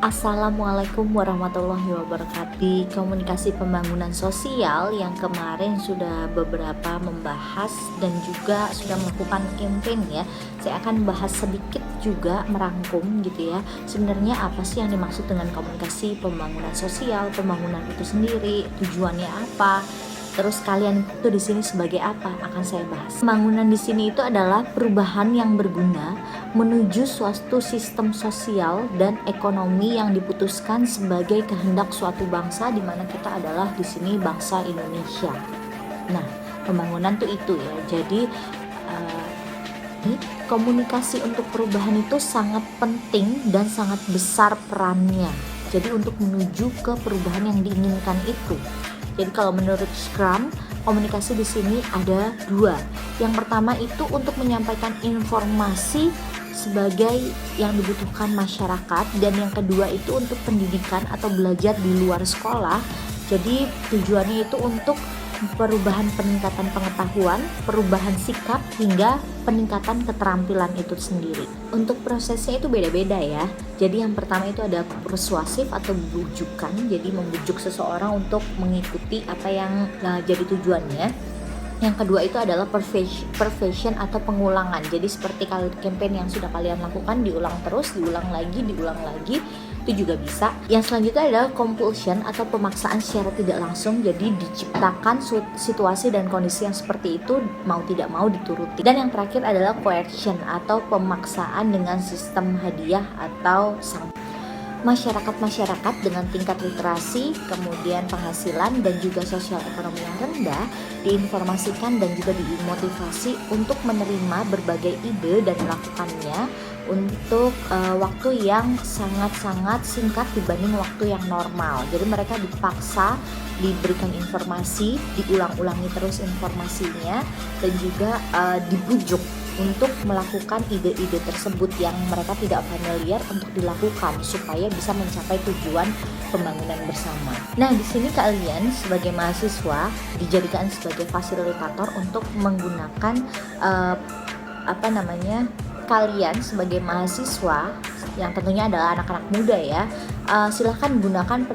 Assalamualaikum warahmatullahi wabarakatuh. Di komunikasi pembangunan sosial yang kemarin sudah beberapa membahas dan juga sudah melakukan campaign ya, saya akan bahas sedikit juga merangkum gitu ya. Sebenarnya apa sih yang dimaksud dengan komunikasi pembangunan sosial, pembangunan itu sendiri, tujuannya apa? Terus kalian itu di sini sebagai apa? Akan saya bahas. Pembangunan di sini itu adalah perubahan yang berguna menuju suatu sistem sosial dan ekonomi yang diputuskan sebagai kehendak suatu bangsa, di mana kita adalah di sini bangsa Indonesia. Nah, pembangunan tuh itu ya. Jadi komunikasi untuk perubahan itu sangat penting dan sangat besar perannya. Jadi untuk menuju ke perubahan yang diinginkan itu. Jadi kalau menurut Scrum, komunikasi di sini ada dua. Yang pertama itu untuk menyampaikan informasi sebagai yang dibutuhkan masyarakat, dan yang kedua itu untuk pendidikan atau belajar di luar sekolah. Jadi tujuannya itu untuk perubahan peningkatan pengetahuan, perubahan sikap, hingga peningkatan keterampilan itu sendiri. Untuk prosesnya itu beda-beda ya. Jadi yang pertama itu ada persuasif atau bujukan, jadi membujuk seseorang untuk mengikuti apa yang jadi tujuannya. Yang kedua itu adalah pervasion atau pengulangan. Jadi seperti campaign yang sudah kalian lakukan, diulang terus, diulang lagi, itu juga bisa. Yang selanjutnya adalah compulsion atau pemaksaan secara tidak langsung. Jadi diciptakan situasi dan kondisi yang seperti itu mau tidak mau dituruti. Dan yang terakhir adalah coercion atau pemaksaan dengan sistem hadiah atau sanksi. Masyarakat dengan tingkat literasi, kemudian penghasilan dan juga sosial ekonomi yang rendah diinformasikan dan juga dimotivasi untuk menerima berbagai ide dan melakukannya untuk waktu yang sangat-sangat singkat dibanding waktu yang normal. Jadi mereka dipaksa diberikan informasi, diulang-ulangi terus informasinya, dan juga dibujuk untuk melakukan ide-ide tersebut yang mereka tidak familiar untuk dilakukan supaya bisa mencapai tujuan pembangunan bersama. Nah, di sini kalian sebagai mahasiswa dijadikan sebagai fasilitator untuk menggunakan kalian sebagai mahasiswa yang tentunya adalah anak-anak muda ya, silahkan gunakan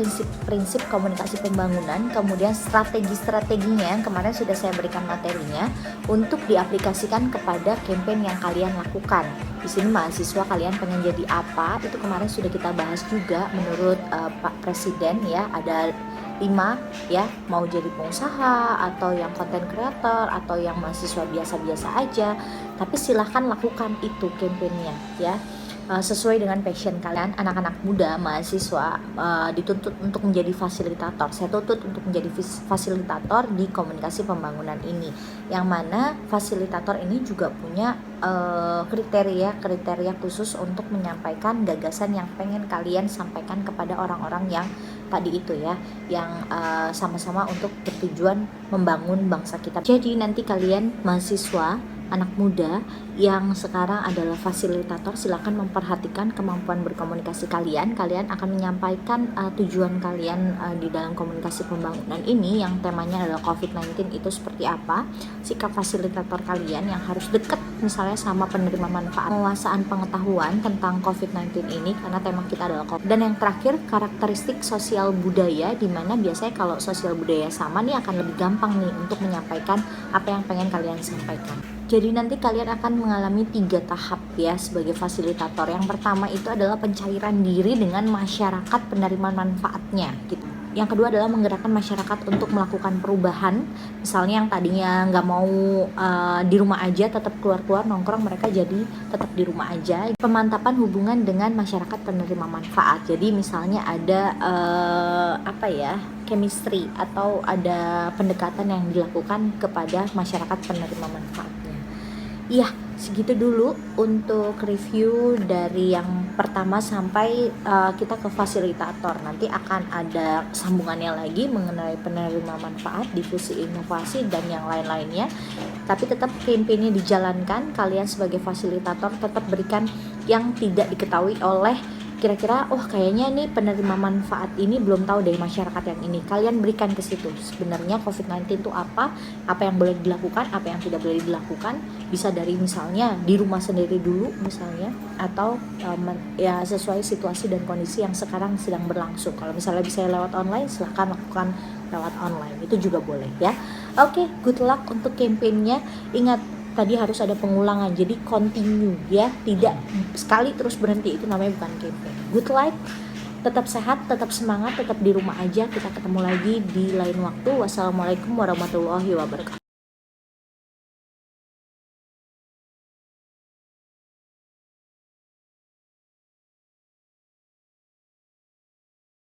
prinsip komunikasi pembangunan, kemudian strategi-strateginya yang kemarin sudah saya berikan materinya untuk diaplikasikan kepada campaign yang kalian lakukan. Di sini mahasiswa kalian pengen jadi apa, itu kemarin sudah kita bahas juga menurut Pak Presiden ya, ada 5 ya, mau jadi pengusaha atau yang content creator atau yang mahasiswa biasa-biasa aja, tapi silahkan lakukan itu campaignnya ya, sesuai dengan passion kalian. Anak-anak muda mahasiswa dituntut untuk menjadi fasilitator. Saya tuntut untuk menjadi fasilitator di komunikasi pembangunan ini, yang mana fasilitator ini juga punya kriteria khusus untuk menyampaikan gagasan yang pengen kalian sampaikan kepada orang-orang yang tadi itu ya, yang sama-sama untuk bertujuan membangun bangsa kita. Jadi nanti kalian mahasiswa, anak muda yang sekarang adalah fasilitator, silakan memperhatikan kemampuan berkomunikasi kalian. Kalian akan menyampaikan tujuan kalian di dalam komunikasi pembangunan ini yang temanya adalah COVID-19 itu seperti apa. Sikap fasilitator kalian yang harus dekat misalnya sama penerima manfaat, penguasaan pengetahuan tentang COVID-19 ini karena tema kita adalah COVID. Dan yang terakhir, karakteristik sosial budaya, di mana biasanya kalau sosial budaya sama nih akan lebih gampang nih untuk menyampaikan apa yang pengen kalian sampaikan. Jadi nanti kalian akan mengalami 3 tahap ya sebagai fasilitator. Yang pertama itu adalah pencairan diri dengan masyarakat penerima manfaatnya gitu. Yang kedua adalah menggerakkan masyarakat untuk melakukan perubahan. Misalnya yang tadinya nggak mau di rumah aja, tetap keluar-keluar nongkrong, mereka jadi tetap di rumah aja. Pemantapan hubungan dengan masyarakat penerima manfaat. Jadi misalnya ada chemistry atau ada pendekatan yang dilakukan kepada masyarakat penerima manfaatnya. Iya, segitu dulu untuk review dari yang pertama sampai kita ke fasilitator. Nanti akan ada sambungannya lagi mengenai penerima manfaat, difusi inovasi, dan yang lain-lainnya. Tapi tetap campaign-nya dijalankan. Kalian sebagai fasilitator tetap berikan yang tidak diketahui oleh kira-kira kayaknya nih penerima manfaat ini belum tahu deh masyarakat yang ini, kalian berikan ke situ sebenarnya COVID-19 itu apa yang boleh dilakukan, apa yang tidak boleh dilakukan. Bisa dari misalnya di rumah sendiri dulu misalnya, atau ya sesuai situasi dan kondisi yang sekarang sedang berlangsung. Kalau misalnya bisa lewat online, silahkan lakukan lewat online, itu juga boleh ya. Oke, good luck untuk campaignnya. Ingat, tadi harus ada pengulangan, jadi continue ya, tidak sekali terus berhenti, itu namanya bukan campaign. Good luck, tetap sehat, tetap semangat, tetap di rumah aja. Kita ketemu lagi di lain waktu. Wassalamualaikum warahmatullahi wabarakatuh.